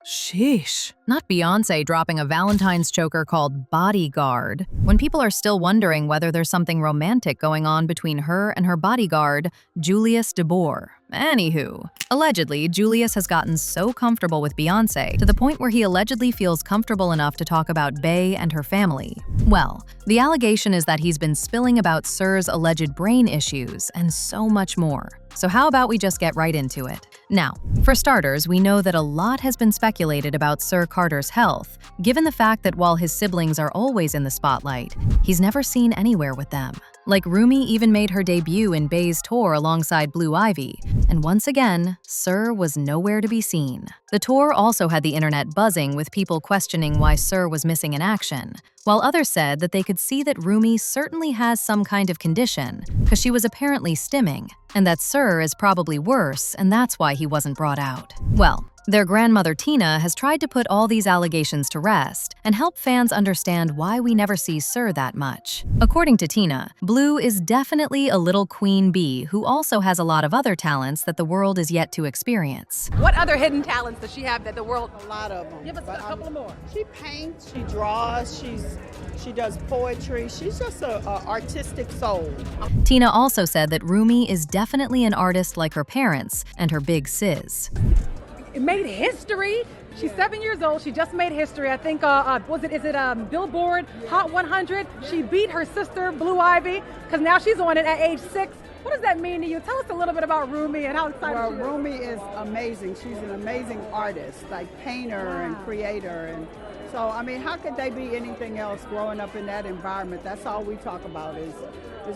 Sheesh. Not Beyonce dropping a Valentines choker called Bodyguard, when people are still wondering whether there's something romantic going on between her and her bodyguard, Julius De Boer. Anywho, allegedly, Julius has gotten so comfortable with Beyonce to the point where he allegedly feels comfortable enough to talk about Bey and her family. Well, the allegation is that he's been spilling about Sir's alleged brain issues and so much more. So how about we just get right into it? Now, for starters, we know that a lot has been speculated about Sir Carter's health, given the fact that while his siblings are always in the spotlight, he's never seen anywhere with them. Like Rumi even made her debut in Bey's tour alongside Blue Ivy, and once again, Sir was nowhere to be seen. The tour also had the internet buzzing with people questioning why Sir was missing in action, while others said that they could see that Rumi certainly has some kind of condition, because she was apparently stimming, and that Sir is probably worse, and that's why he wasn't brought out. Well, their grandmother Tina has tried to put all these allegations to rest and help fans understand why we never see Sir that much. According to Tina, Blue is definitely a little queen bee who also has a lot of other talents that the world is yet to experience. What other hidden talents does she have that the world? A lot of them. Give us a couple more. She paints, she draws, she does poetry. She's just a artistic soul. Tina also said that Rumi is definitely an artist like her parents and her big sis. It made history. She's 7 years old. She just made history. I think, is it Billboard Hot 100? She beat her sister, Blue Ivy, because now she's on it at age 6. What does that mean to you? Tell us a little bit about Rumi and how excited Well, she is. Rumi is amazing. She's an amazing artist, like painter and creator. And so, I mean, how could they be anything else growing up in that environment? That's all we talk about is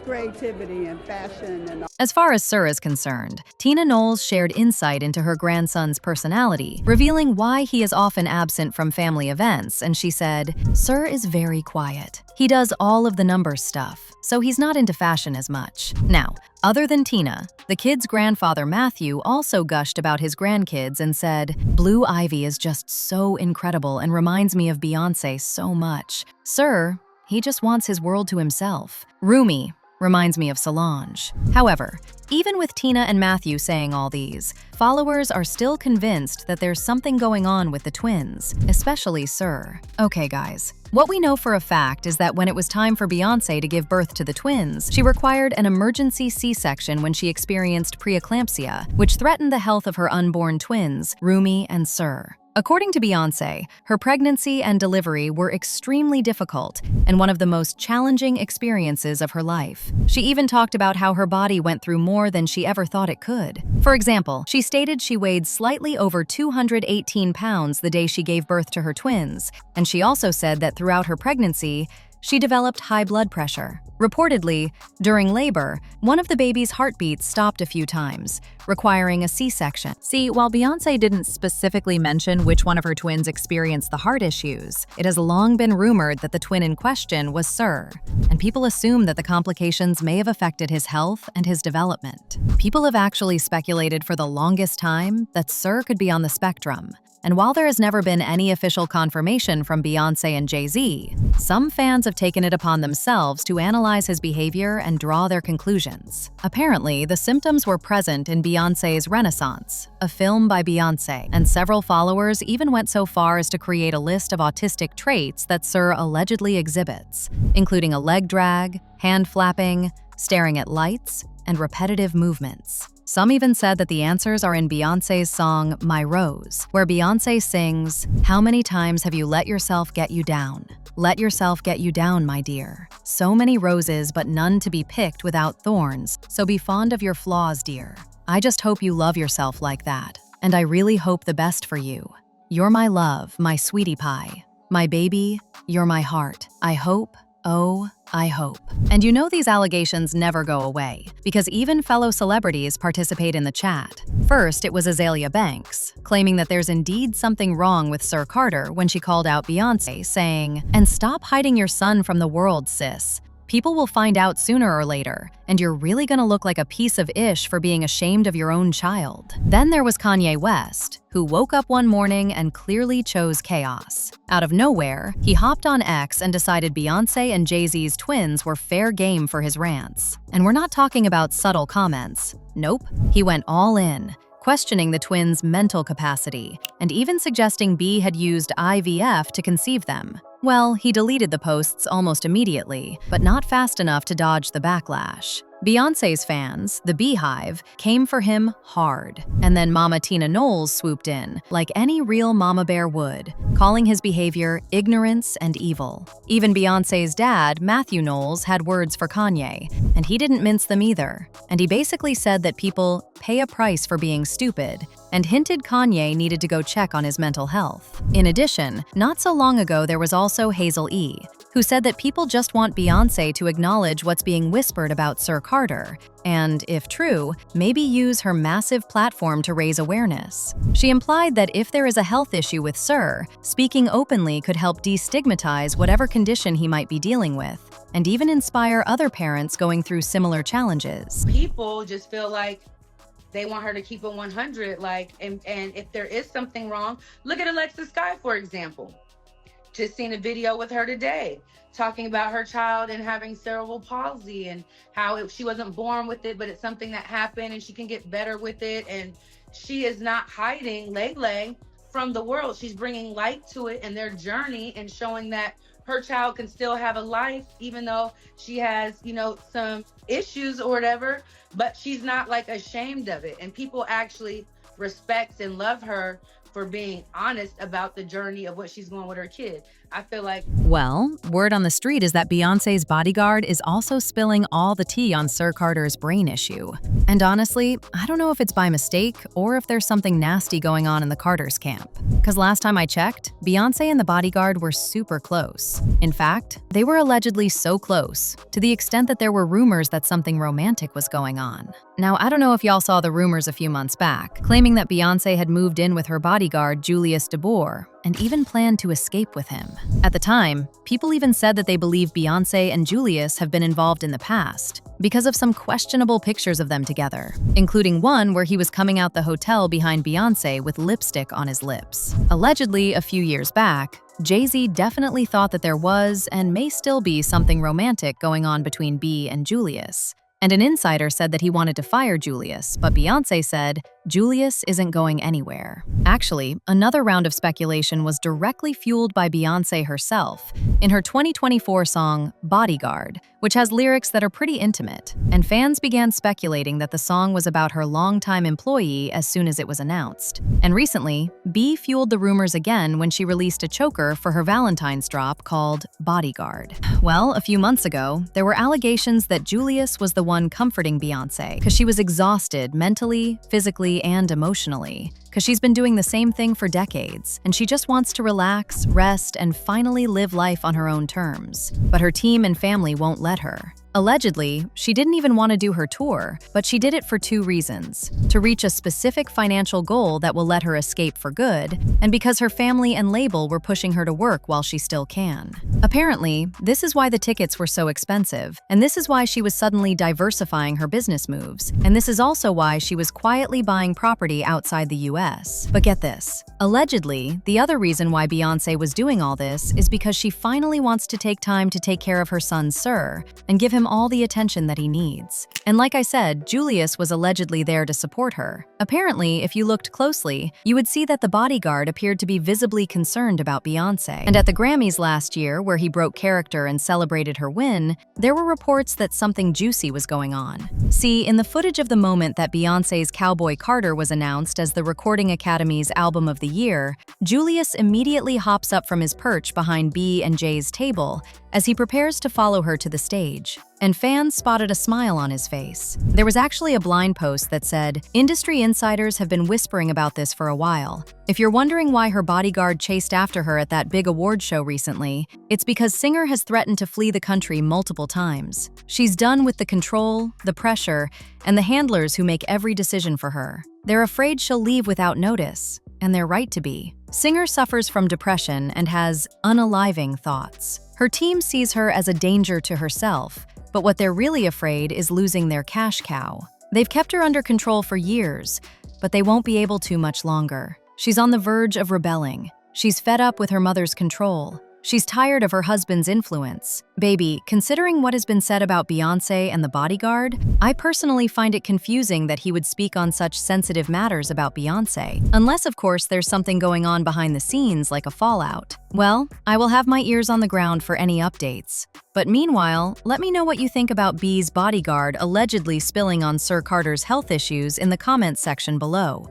creativity and fashion and all. As far as Sir is concerned, Tina Knowles shared insight into her grandson's personality, revealing why he is often absent from family events, and she said, "Sir is very quiet. He does all of the numbers stuff, so he's not into fashion as much." Now, other than Tina, the kid's grandfather Matthew also gushed about his grandkids and said, "Blue Ivy is just so incredible and reminds me of Beyonce so much. Sir, he just wants his world to himself. Rumi reminds me of Solange." However, even with Tina and Matthew saying all these, followers are still convinced that there's something going on with the twins, especially Sir. Okay guys, what we know for a fact is that when it was time for Beyonce to give birth to the twins, she required an emergency C-section when she experienced preeclampsia, which threatened the health of her unborn twins, Rumi and Sir. According to Beyonce, her pregnancy and delivery were extremely difficult and one of the most challenging experiences of her life. She even talked about how her body went through more than she ever thought it could. For example, she stated she weighed slightly over 218 pounds the day she gave birth to her twins, and she also said that throughout her pregnancy, she developed high blood pressure. Reportedly, during labor, one of the baby's heartbeats stopped a few times, requiring a C-section. See, while Beyonce didn't specifically mention which one of her twins experienced the heart issues, it has long been rumored that the twin in question was Sir, and people assume that the complications may have affected his health and his development. People have actually speculated for the longest time that Sir could be on the spectrum. And while there has never been any official confirmation from Beyonce and Jay-Z, some fans have taken it upon themselves to analyze his behavior and draw their conclusions. Apparently, the symptoms were present in Beyonce's Renaissance, a film by Beyonce, and several followers even went so far as to create a list of autistic traits that Sir allegedly exhibits, including a leg drag, hand flapping, staring at lights, and repetitive movements. Some even said that the answers are in Beyonce's song, My Rose, where Beyonce sings, "How many times have you let yourself get you down? Let yourself get you down, my dear. So many roses, but none to be picked without thorns, so be fond of your flaws, dear. I just hope you love yourself like that, and I really hope the best for you. You're my love, my sweetie pie. My baby, you're my heart. I hope, oh, I hope." And you know these allegations never go away, because even fellow celebrities participate in the chat. First, it was Azalea Banks, claiming that there's indeed something wrong with Sir Carter when she called out Beyonce, saying, "And stop hiding your son from the world, sis. People will find out sooner or later, and you're really gonna look like a piece of ish for being ashamed of your own child." Then there was Kanye West, who woke up one morning and clearly chose chaos. Out of nowhere, he hopped on X and decided Beyonce and Jay-Z's twins were fair game for his rants. And we're not talking about subtle comments. Nope, he went all in, questioning the twins' mental capacity, and even suggesting B had used IVF to conceive them. Well, he deleted the posts almost immediately, but not fast enough to dodge the backlash. Beyonce's fans, the Beehive, came for him hard. And then Mama Tina Knowles swooped in, like any real mama bear would, calling his behavior ignorance and evil. Even Beyonce's dad, Matthew Knowles, had words for Kanye, and he didn't mince them either. And he basically said that people pay a price for being stupid, and hinted Kanye needed to go check on his mental health. In addition, not so long ago there was also Hazel E., who said that people just want Beyonce to acknowledge what's being whispered about Sir Carter, and, if true, maybe use her massive platform to raise awareness. She implied that if there is a health issue with Sir, speaking openly could help destigmatize whatever condition he might be dealing with, and even inspire other parents going through similar challenges. People just feel like they want her to keep it 100, and if there is something wrong, look at Alexa Sky, for example. Just seen a video with her today talking about her child and having cerebral palsy and how she wasn't born with it, but it's something that happened and she can get better with it. And she is not hiding Lele from the world. She's bringing light to it and their journey and showing that her child can still have a life, even though she has, some issues or whatever, but she's not ashamed of it. And people actually respect and love her for being honest about the journey of what she's going with her kid. I feel like... Well, word on the street is that Beyonce's Bodyguard is also spilling all the tea on Sir Carter's brain issue. And honestly, I don't know if it's by mistake or if there's something nasty going on in the Carters camp. Because last time I checked, Beyonce and the Bodyguard were super close. In fact, they were allegedly so close, to the extent that there were rumors that something romantic was going on. Now, I don't know if y'all saw the rumors a few months back, claiming that Beyonce had moved in with her bodyguard, Julius De Boer, and even planned to escape with him. At the time, people even said that they believe Beyonce and Julius have been involved in the past, because of some questionable pictures of them together, including one where he was coming out the hotel behind Beyonce with lipstick on his lips. Allegedly, a few years back, Jay-Z definitely thought that there was, and may still be, something romantic going on between B and Julius. And an insider said that he wanted to fire Julius, but Beyonce said, Julius isn't going anywhere. Actually, another round of speculation was directly fueled by Beyonce herself in her 2024 song, Bodyguard, which has lyrics that are pretty intimate, and fans began speculating that the song was about her longtime employee as soon as it was announced. And recently, B fueled the rumors again when she released a choker for her Valentines drop called Bodyguard. Well, a few months ago, there were allegations that Julius was the one comforting Beyonce because she was exhausted mentally, physically, and emotionally, because she's been doing the same thing for decades, and she just wants to relax, rest, and finally live life on her own terms. But her team and family won't let her. Allegedly, she didn't even want to do her tour, but she did it for two reasons: to reach a specific financial goal that will let her escape for good, and because her family and label were pushing her to work while she still can. Apparently, this is why the tickets were so expensive, and this is why she was suddenly diversifying her business moves, and this is also why she was quietly buying property outside the US. But get this, allegedly, the other reason why Beyonce was doing all this is because she finally wants to take time to take care of her son Sir and give him all the attention that he needs. And like I said, Julius was allegedly there to support her. Apparently, if you looked closely, you would see that the bodyguard appeared to be visibly concerned about Beyonce. And at the Grammys last year, where he broke character and celebrated her win, there were reports that something juicy was going on. See, in the footage of the moment that Beyonce's Cowboy Carter was announced as the Recording Academy's Album of the Year, Julius immediately hops up from his perch behind B and Jay's table as he prepares to follow her to the stage. And fans spotted a smile on his face. There was actually a blind post that said, "Industry insiders have been whispering about this for a while. If you're wondering why her bodyguard chased after her at that big award show recently, it's because singer has threatened to flee the country multiple times. She's done with the control, the pressure, and the handlers who make every decision for her. They're afraid she'll leave without notice, and they're right to be." Singer suffers from depression and has unaliving thoughts. Her team sees her as a danger to herself, but what they're really afraid is losing their cash cow. They've kept her under control for years, but they won't be able to much longer. She's on the verge of rebelling. She's fed up with her mother's control, She's tired of her husband's influence. Baby, considering what has been said about Beyonce and the Bodyguard, I personally find it confusing that he would speak on such sensitive matters about Beyonce. Unless, of course, there's something going on behind the scenes like a fallout. Well, I will have my ears on the ground for any updates. But meanwhile, let me know what you think about B's Bodyguard allegedly spilling on Sir Carter's health issues in the comments section below.